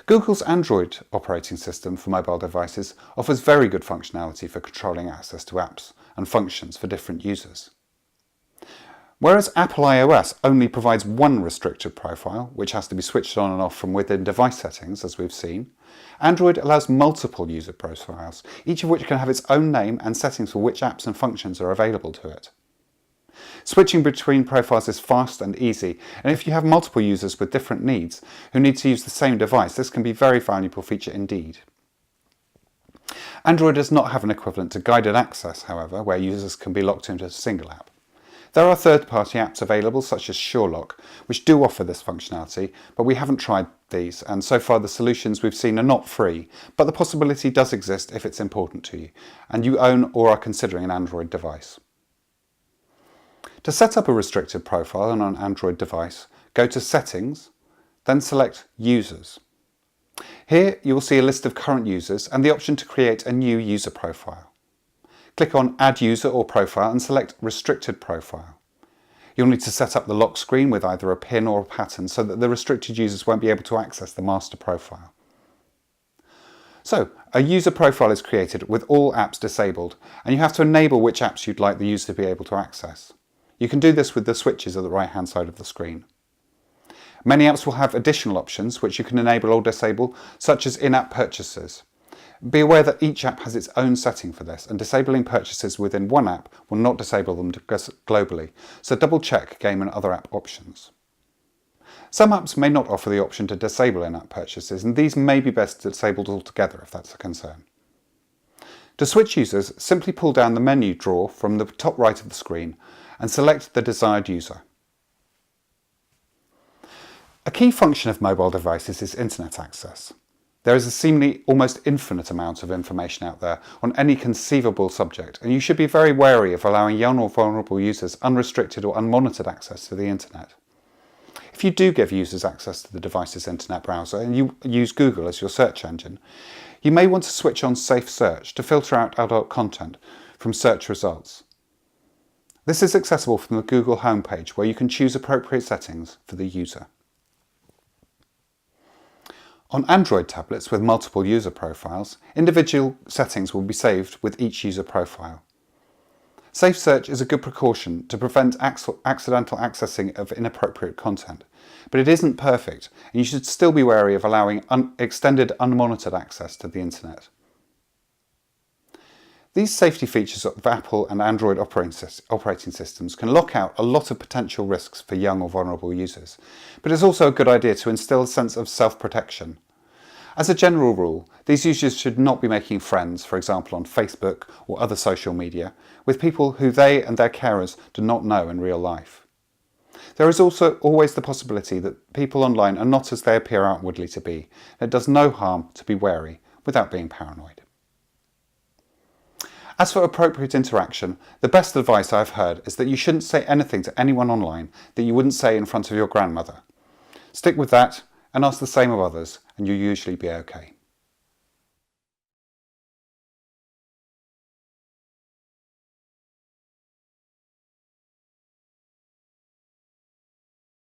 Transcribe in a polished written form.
Google's Android operating system for mobile devices offers very good functionality for controlling access to apps and functions for different users. Whereas Apple iOS only provides one restricted profile, which has to be switched on and off from within device settings, as we've seen, Android allows multiple user profiles, each of which can have its own name and settings for which apps and functions are available to it. Switching between profiles is fast and easy, and if you have multiple users with different needs who need to use the same device, this can be a very valuable feature indeed. Android does not have an equivalent to guided access, however, where users can be locked into a single app. There are third-party apps available, such as SureLock, which do offer this functionality, but we haven't tried these, and so far the solutions we've seen are not free, but the possibility does exist if it's important to you, and you own or are considering an Android device. To set up a restricted profile on an Android device, go to Settings, then select Users. Here you will see a list of current users and the option to create a new user profile. Click on Add User or Profile and select Restricted Profile. You'll need to set up the lock screen with either a pin or a pattern so that the restricted users won't be able to access the master profile. So, a user profile is created with all apps disabled, and you have to enable which apps you'd like the user to be able to access. You can do this with the switches at the right hand side of the screen. Many apps will have additional options which you can enable or disable, such as in-app purchases. Be aware that each app has its own setting for this, and disabling purchases within one app will not disable them globally, so double check game and other app options. Some apps may not offer the option to disable in-app purchases, and these may be best disabled altogether if that's a concern. To switch users, simply pull down the menu drawer from the top right of the screen and select the desired user. A key function of mobile devices is internet access. There is a seemingly almost infinite amount of information out there on any conceivable subject, and you should be very wary of allowing young or vulnerable users unrestricted or unmonitored access to the internet. If you do give users access to the device's internet browser and you use Google as your search engine, you may want to switch on Safe Search to filter out adult content from search results. This is accessible from the Google homepage, where you can choose appropriate settings for the user. On Android tablets with multiple user profiles, individual settings will be saved with each user profile. Safe Search is a good precaution to prevent accidental accessing of inappropriate content, but it isn't perfect, and you should still be wary of allowing extended unmonitored access to the internet. These safety features of Apple and Android operating systems can lock out a lot of potential risks for young or vulnerable users, but it's also a good idea to instill a sense of self-protection. As a general rule, these users should not be making friends, for example on Facebook or other social media, with people who they and their carers do not know in real life. There is also always the possibility that people online are not as they appear outwardly to be, and it does no harm to be wary without being paranoid. As for appropriate interaction, the best advice I've heard is that you shouldn't say anything to anyone online that you wouldn't say in front of your grandmother. Stick with that and ask the same of others, and you'll usually be okay.